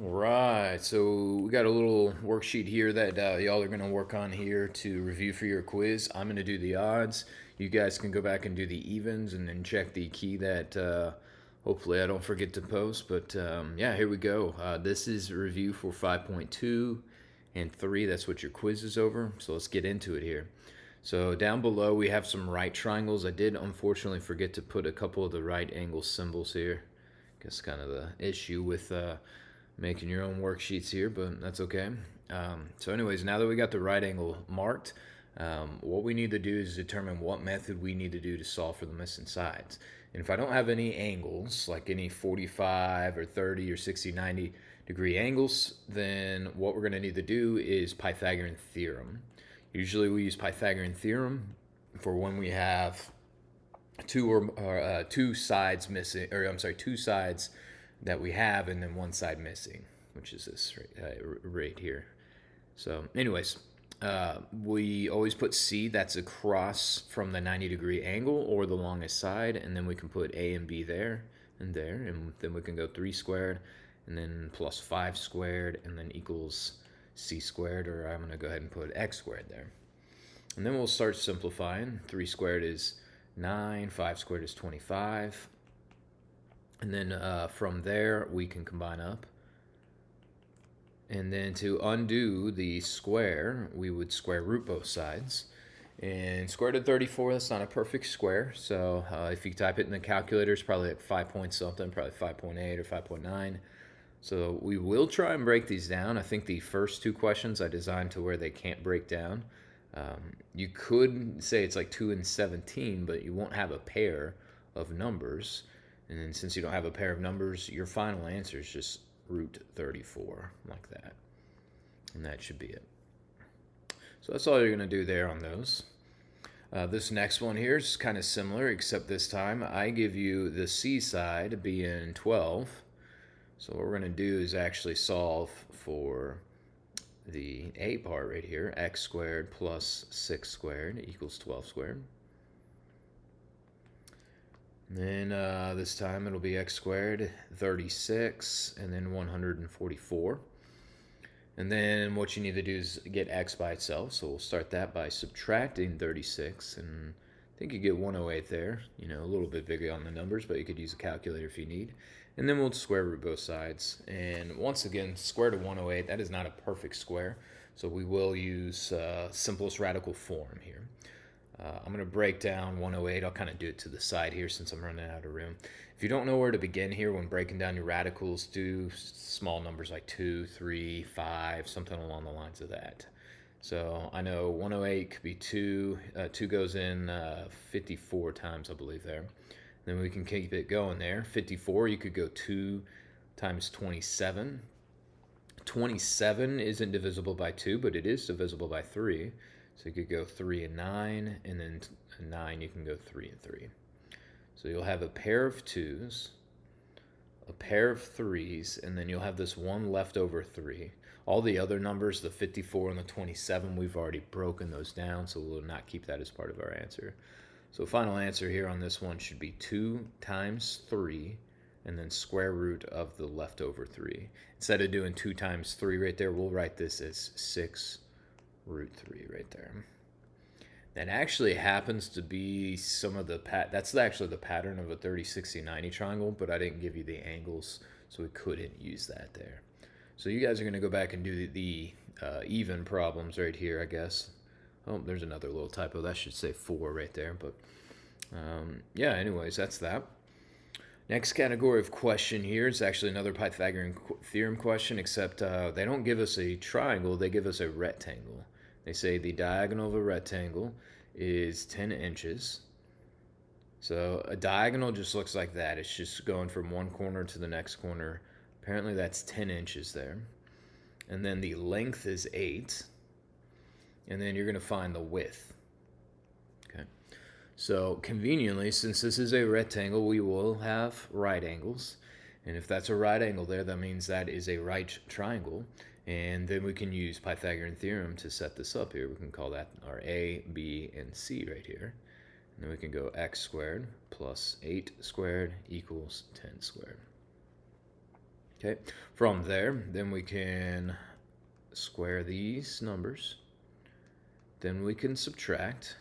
All right, so we got a little worksheet here that y'all are going to work on here to review for your quiz. I'm going to do the odds. You guys can go back and do the evens and then check the key that hopefully I don't forget to post. But yeah, here we go. This is a review for 5.2 and 3. That's what your quiz is over. So let's get into it here. So down below we have some right triangles. I did unfortunately forget to put a couple of the right angle symbols here. Guess kind of the issue with making your own worksheets here, but that's okay. So anyways, now that we got the right angle marked, what we need to do is determine what method we need to do to solve for the missing sides. And if I don't have any angles, like any 45 or 30 or 60, 90 degree angles, then what we're going to need to do is Pythagorean theorem. Usually we use Pythagorean theorem for when we have two sides missing, or I'm sorry, two sides that we have, and then one side missing, which is this right here. So, anyways, we always put C, that's across from the 90-degree angle or the longest side, and then we can put A and B there, and then we can go 3 squared, and then plus 5 squared, and then equals C squared, or I'm going to go ahead and put X squared there. And then we'll start simplifying. 3 squared is 9, 5 squared is 25. And then from there, we can combine up. And then to undo the square, we would square root both sides. And square root of 34, that's not a perfect square. So if you type it in the calculator, it's probably like 5 point something, probably 5.8 or 5.9. So we will try and break these down. I think the first two questions I designed to where they can't break down. You could say it's like 2 and 17, but you won't have a pair of numbers. And then since you don't have a pair of numbers, your final answer is just root 34, like that. And that should be it. So that's all you're going to do there on those. This next one here is kind of similar, except this time I give you the C side being 12. So what we're going to do is actually solve for the A part right here, x squared plus 6 squared equals 12 squared. And then this time it'll be x squared, 36, and then 144. And then what you need to do is get x by itself. So we'll start that by subtracting 36, and I think you get 108 there. You know, a little bit bigger on the numbers, but you could use a calculator if you need. And then we'll square root both sides. And once again, square root of 108, that is not a perfect square. So we will use simplest radical form here. I'm going to break down 108. I'll kind of do it to the side here since I'm running out of room. If you don't know where to begin here when breaking down your radicals, do small numbers like 2, 3, 5, something along the lines of that. So I know 108 could be 2. 2 goes in 54 times, I believe, there. Then we can keep it going there. 54, you could go 2 times 27. 27 isn't divisible by 2, but it is divisible by 3. So you could go 3 and 9, and then 9 you can go 3 and 3. So you'll have a pair of 2s, a pair of 3s, and then you'll have this one leftover 3. All the other numbers, the 54 and the 27, we've already broken those down, so we'll not keep that as part of our answer. So final answer here on this one should be 2 times 3, and then square root of the leftover 3. Instead of doing 2 times 3 right there, we'll write this as 6 root 3 right there. That actually happens to be some of the that's actually the pattern of a 30, 60, 90 triangle, but I didn't give you the angles, so we couldn't use that there. So you guys are going to go back and do the even problems right here, I guess. Oh, there's another little typo. That should say 4 right there, but yeah, anyways, that's that. Next category of question here is actually another Pythagorean theorem question, except they don't give us a triangle, they give us a rectangle. They say the diagonal of a rectangle is 10 inches. So a diagonal just looks like that. It's just going from one corner to the next corner. Apparently that's 10 inches there. And then the length is 8. And then you're going to find the width. Okay. So conveniently, since this is a rectangle, we will have right angles. And if that's a right angle there, that means that is a right triangle. And then we can use Pythagorean theorem to set this up here. We can call that our A, B, and C right here. And then we can go x squared plus 8 squared equals 10 squared. Okay, from there, then we can square these numbers. Then we can subtract.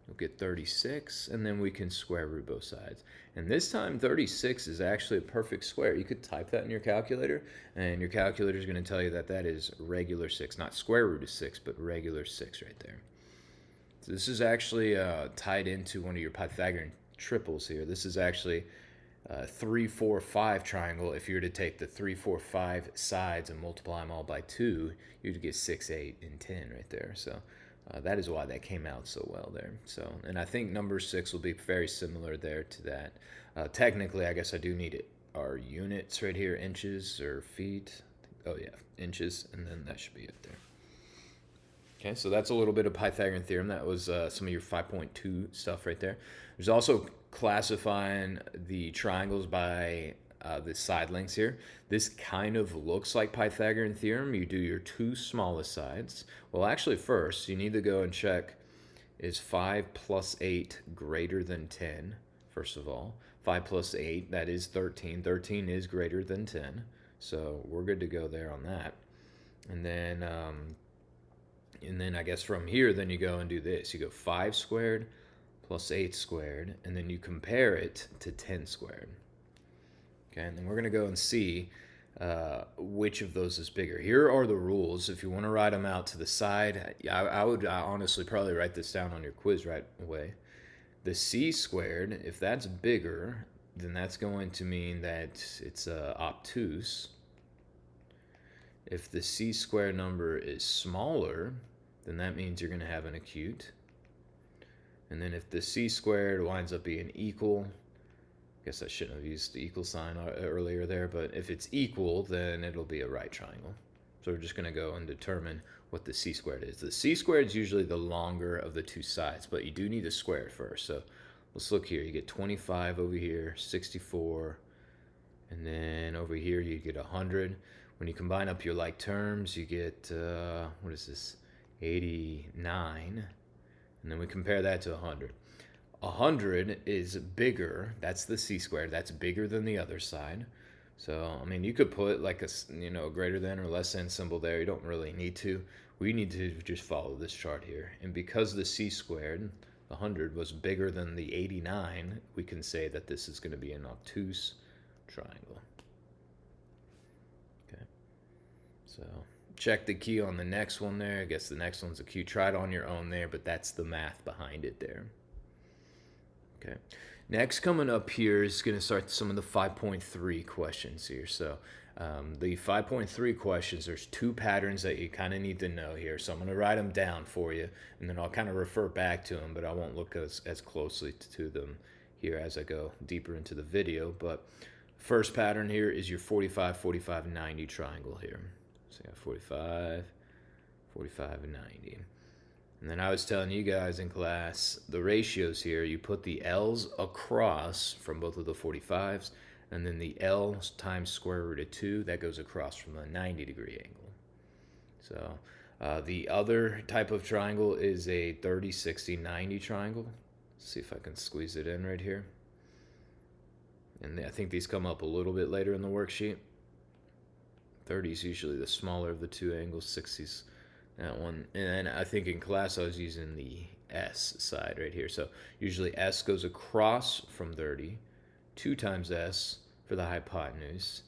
We'll get 36, and then we can square root both sides. And this time, 36 is actually a perfect square. You could type that in your calculator, and your calculator is going to tell you that that is regular 6, not square root of 6, but regular 6 right there. So this is actually tied into one of your Pythagorean triples here. This is actually 3, 4, 5 triangle. If you were to take the 3, 4, 5 sides and multiply them all by 2, you'd get 6, 8, and 10 right there. So that is why that came out so well there. So, and I think number 6 will be very similar there to that. Technically, I guess I do need it. Our units right here, inches or feet. Oh yeah, inches, and then that should be it there. Okay, so that's a little bit of Pythagorean theorem. That was some of your 5.2 stuff right there. There's also classifying the triangles by the side lengths here. This kind of looks like Pythagorean theorem. You do your two smallest sides. Well, actually, first, you need to go and check, is 5 plus 8 greater than 10, first of all. 5 plus 8, that is 13. 13 is greater than 10. So we're good to go there on that. And then I guess from here, then you go and do this. You go 5 squared plus 8 squared, and then you compare it to 10 squared. Okay, and then we're going to go and see which of those is bigger. Here are the rules. If you want to write them out to the side, I would honestly probably write this down on your quiz right away. The c squared, if that's bigger, then that's going to mean that it's obtuse. If the c squared number is smaller, then that means you're going to have an acute. And then if the c squared winds up being equal, I guess I shouldn't have used the equal sign earlier there, but if it's equal, then it'll be a right triangle. So we're just going to go and determine what the c squared is. The c squared is usually the longer of the two sides, but you do need to square it first. So let's look here. You get 25 over here, 64, and then over here you get 100. When you combine up your like terms, you get, what is this, 89, and then we compare that to 100. 100 is bigger, that's the c squared, that's bigger than the other side. So, I mean, you could put like a, greater than or less than symbol there. You don't really need to. We need to just follow this chart here. And because the c squared, 100, was bigger than the 89, we can say that this is going to be an obtuse triangle. Okay. So check the key on the next one there. I guess the next one's a Q. Try it on your own there, but that's the math behind it there. Okay. Next, coming up here is going to start some of the 5.3 questions here. So the 5.3 questions, there's two patterns that you kind of need to know here. So I'm going to write them down for you, and then I'll kind of refer back to them, but I won't look as closely to them here as I go deeper into the video. But first pattern here is your 45, 45, 90 triangle here. So you got 45, 45, and 90. And then I was telling you guys in class, the ratios here, you put the L's across from both of the 45s, and then the L times square root of 2, that goes across from a 90-degree angle. So the other type of triangle is a 30, 60, 90 triangle. Let's see if I can squeeze it in right here. And I think these come up a little bit later in the worksheet. 30 is usually the smaller of the two angles, 60's that one. And then I think in class I was using the S side right here. So usually S goes across from 30, 2 times S for the hypotenuse,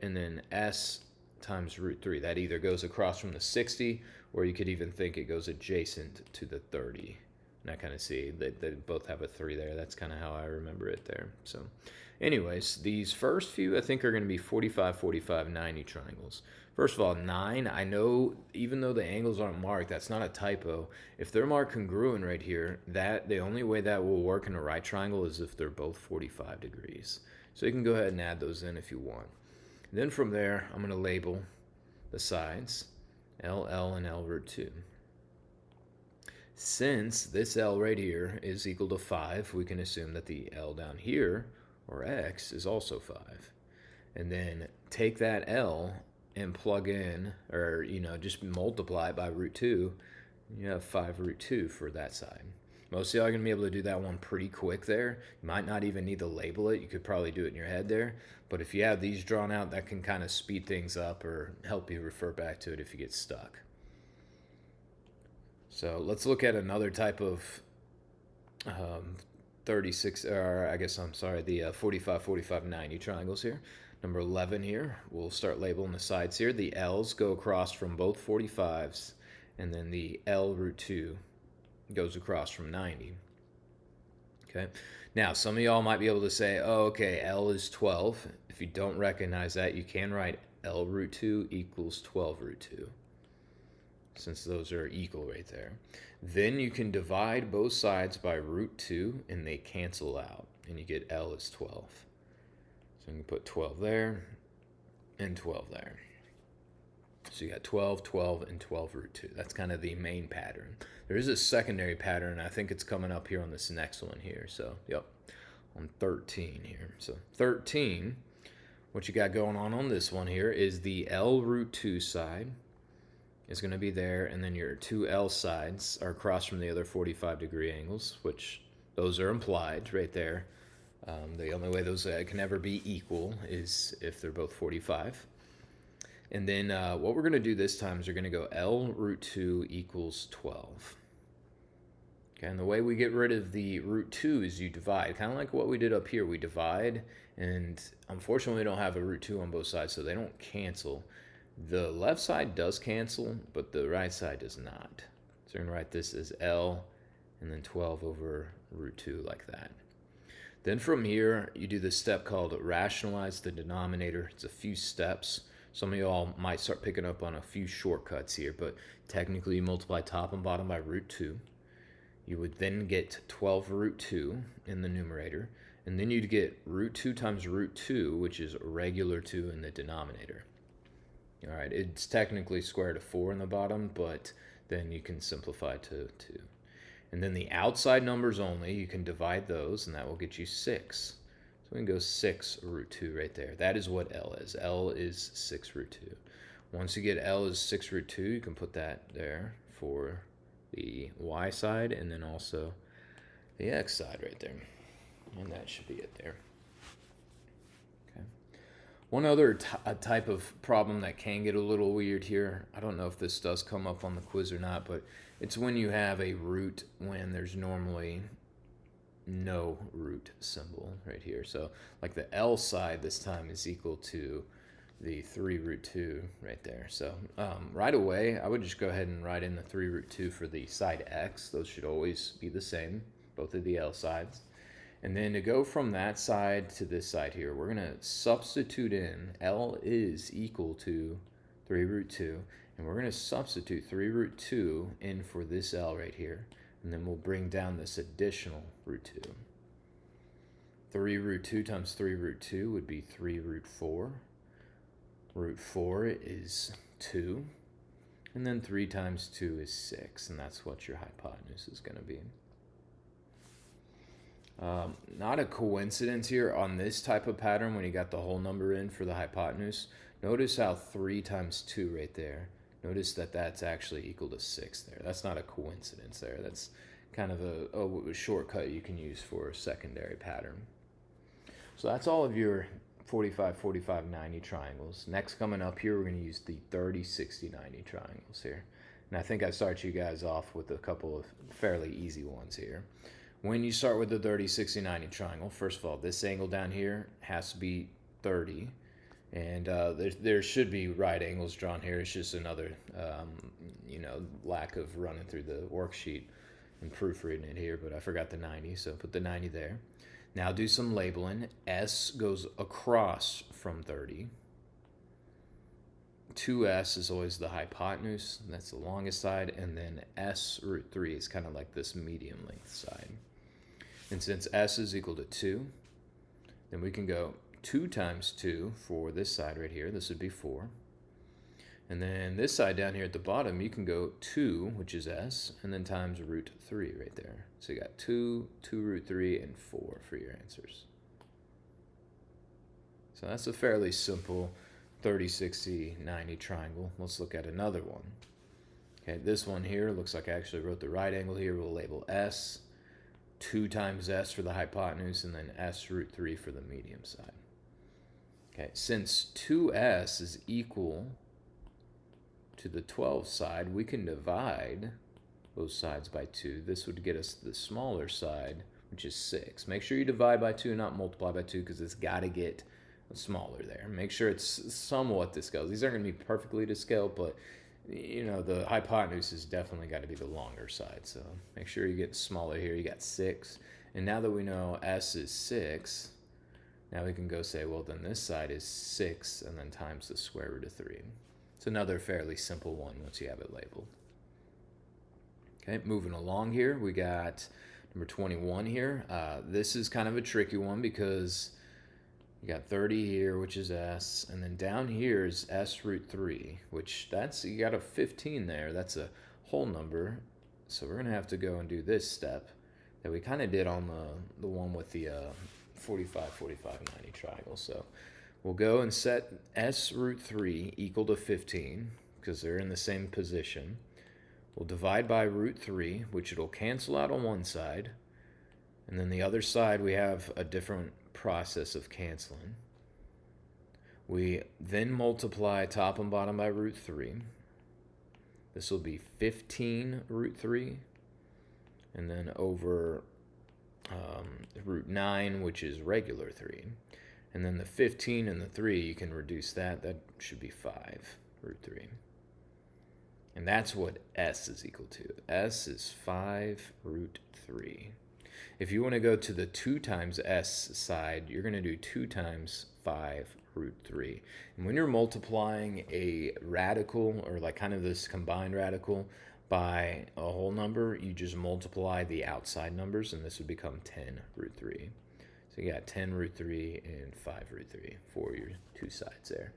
and then S times root 3. That either goes across from the 60, or you could even think it goes adjacent to the 30. And I kind of see that they both have a 3 there. That's kind of how I remember it there. So anyways, these first few I think are going to be 45, 45, 90 triangles. First of all, 9, I know even though the angles aren't marked, that's not a typo. If they're marked congruent right here, that the only way that will work in a right triangle is if they're both 45 degrees. So you can go ahead and add those in if you want. Then from there, I'm going to label the sides, L, L, and L root 2. Since this L right here is equal to 5, we can assume that the L down here, or X, is also 5. And then take that L and plug in, or just multiply it by root 2, you have 5 root 2 for that side. Most of y'all are going to be able to do that one pretty quick there. You might not even need to label it. You could probably do it in your head there. But if you have these drawn out, that can kind of speed things up or help you refer back to it if you get stuck. So let's look at another type of 36, or I guess I'm sorry, the 45, 45, 90 triangles here. Number 11 here, we'll start labeling the sides here. The L's go across from both 45s, and then the L root 2 goes across from 90. Okay, now some of y'all might be able to say, oh, okay, L is 12. If you don't recognize that, you can write L root 2 equals 12 root 2, since those are equal right there. Then you can divide both sides by root 2, and they cancel out, and you get L is 12. So you can put 12 there and 12 there. So you got 12, 12, and 12 root 2. That's kind of the main pattern. There is a secondary pattern. I think it's coming up here on this next one here. So, yep, on 13 here. So 13, what you got going on this one here is the L root 2 side is going to be there, and then your two L sides are across from the other 45-degree angles, which those are implied right there. The only way those can ever be equal is if they're both 45. And then what we're going to do this time is we're going to go L root 2 equals 12. Okay, and the way we get rid of the root 2 is you divide. Kind of like what we did up here. We divide, and unfortunately we don't have a root 2 on both sides, so they don't cancel. The left side does cancel, but the right side does not. So we're going to write this as L and then 12 over root 2 like that. Then from here, you do this step called rationalize the denominator. It's a few steps. Some of y'all might start picking up on a few shortcuts here, but technically you multiply top and bottom by root 2. You would then get 12 root 2 in the numerator, and then you'd get root 2 times root 2, which is regular 2 in the denominator. All right, it's technically square root of 4 in the bottom, but then you can simplify to 2. And then the outside numbers only, you can divide those, and that will get you 6. So we can go 6 root 2 right there. That is what L is. L is 6 root 2. Once you get L is 6 root 2, you can put that there for the Y side, and then also the X side right there. And that should be it there. Okay. One other type of problem that can get a little weird here, I don't know if this does come up on the quiz or not, but it's when you have a root when there's normally no root symbol right here. So like the L side this time is equal to the 3 root 2 right there. So right away, I would just go ahead and write in the 3 root 2 for the side X. Those should always be the same, both of the L sides. And then to go from that side to this side here, we're going to substitute in L is equal to 3 root 2. And we're going to substitute 3 root 2 in for this L right here. And then we'll bring down this additional root 2. 3 root 2 times 3 root 2 would be 3 root 4. Root 4 is 2. And then 3 times 2 is 6. And that's what your hypotenuse is going to be. Not a coincidence here on this type of pattern when you got the whole number in for the hypotenuse. Notice how 3 times 2 right there. Notice that that's actually equal to 6 there. That's not a coincidence there. That's kind of a shortcut you can use for a secondary pattern. So that's all of your 45, 45, 90 triangles. Next coming up here, we're going to use the 30, 60, 90 triangles here. And I think I start you guys off with a couple of fairly easy ones here. When you start with the 30, 60, 90 triangle, first of all, this angle down here has to be 30. And there should be right angles drawn here. It's just another, lack of running through the worksheet and proofreading it here, but I forgot the 90, so put the 90 there. Now do some labeling. S goes across from 30. 2S is always the hypotenuse. That's the longest side. And then S root 3 is kind of like this medium length side. And since S is equal to 2, then we can go 2 times 2 for this side right here. This would be 4. And then this side down here at the bottom, you can go 2, which is S, and then times root 3 right there. So you got 2, 2 root 3, and 4 for your answers. So that's a fairly simple 30, 60, 90 triangle. Let's look at another one. Okay, this one here looks like I actually wrote the right angle here. We'll label S. 2 times s for the hypotenuse, and then s root 3 for the medium side. Okay, since 2s is equal to the 12 side, we can divide both sides by 2. This would get us the smaller side, which is 6. Make sure you divide by 2, not multiply by 2, because it's got to get smaller there. Make sure it's somewhat to scale. These aren't going to be perfectly to scale, but you know, the hypotenuse has definitely got to be the longer side. So make sure you get smaller here. You got 6. And now that we know s is 6, now we can go say, well, then this side is 6 and then times the square root of 3. It's another fairly simple one once you have it labeled. Okay, moving along here, we got number 21 here. This is kind of a tricky one because you got 30 here, which is s, and then down here is s root 3, which that's, you got a 15 there. That's a whole number. So we're going to have to go and do this step that we kind of did on the one with the 45, 45, 90 triangle. So we'll go and set s root 3 equal to 15 because they're in the same position. We'll divide by root 3, which it'll cancel out on one side. And then the other side, we have a different process of canceling. We then multiply top and bottom by root 3. This will be 15 root 3. And then over root 9, which is regular 3. And then the 15 and the 3, you can reduce that. That should be 5 root 3. And that's what s is equal to. S is 5 root 3. If you want to go to the 2 times s side, you're going to do 2 times 5 root 3. And when you're multiplying a radical, or like kind of this combined radical, by a whole number, you just multiply the outside numbers, and this would become 10 root 3. So you got 10 root 3 and 5 root 3 for your 2 sides there.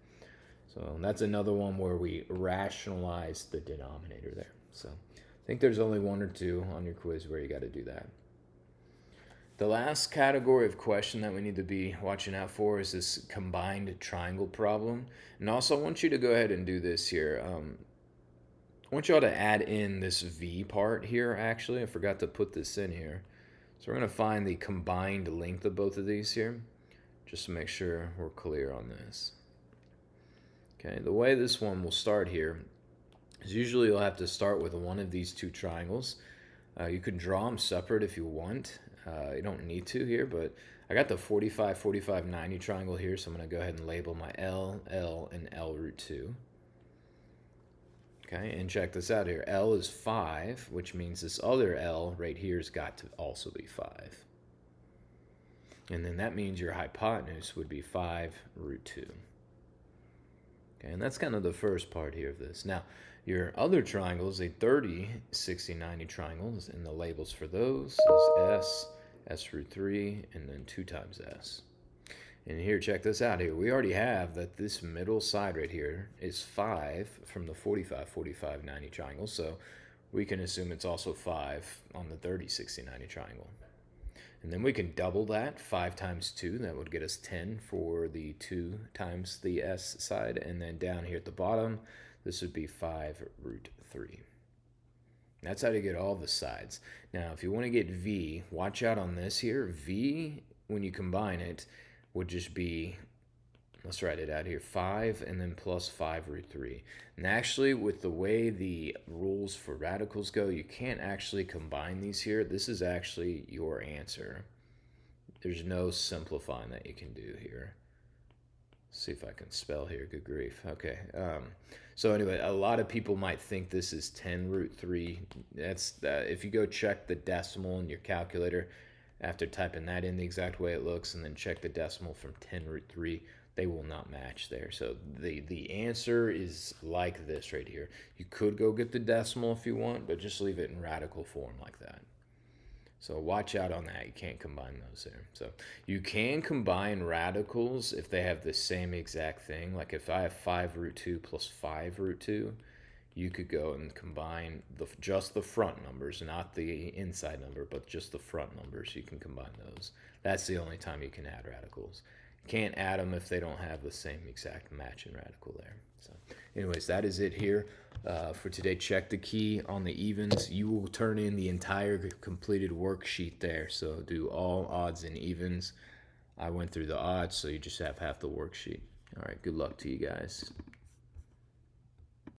So that's another one where we rationalize the denominator there. So I think there's only 1 or 2 on your quiz where you got to do that. The last category of question that we need to be watching out for is this combined triangle problem. And also I want you to go ahead and do this here. I want y'all to add in this v part here, actually. I forgot to put this in here. So we're going to find the combined length of both of these here, just to make sure we're clear on this. Okay, the way this one will start here is usually you'll have to start with one of these 2 triangles. You can draw them separate if you want. You don't need to here, but I got the 45, 45, 90 triangle here, so I'm going to go ahead and label my L, L, and L root 2. Okay, and check this out here. L is 5, which means this other L right here has got to also be 5. And then that means your hypotenuse would be 5 root 2. Okay, and that's kind of the first part here of this. Now, your other triangles, a 30, 60, 90 triangles, and the labels for those is S, S root 3, and then 2 times S. And here, check this out here. We already have that this middle side right here is 5 from the 45, 45, 90 triangle. So we can assume it's also 5 on the 30, 60, 90 triangle. And then we can double that, 5 times 2. That would get us 10 for the 2 times the S side. And then down here at the bottom, this would be 5 root 3. That's how to get all the sides. Now, if you want to get V, watch out on this here. V, when you combine it, would just be, let's write it out here, 5 and then plus 5 root 3. And actually, with the way the rules for radicals go, you can't actually combine these here. This is actually your answer. There's no simplifying that you can do here. Let's see if I can spell here. Good grief. Okay. So anyway, a lot of people might think this is 10 root 3. That's if you go check the decimal in your calculator, after typing that in the exact way it looks, and then check the decimal from 10 root 3, they will not match there. So the answer is like this right here. You could go get the decimal if you want, but just leave it in radical form like that. So watch out on that. You can't combine those there. So you can combine radicals if they have the same exact thing. Like if I have 5 root 2 plus 5 root 2, you could go and combine just the front numbers, not the inside number, but just the front numbers. You can combine those. That's the only time you can add radicals. Can't add them if they don't have the same exact matching radical there. So anyways, that is it here for today. Check the key on the evens. You will turn in the entire completed worksheet there. So do all odds and evens. I went through the odds, so you just have half the worksheet. All right, good luck to you guys.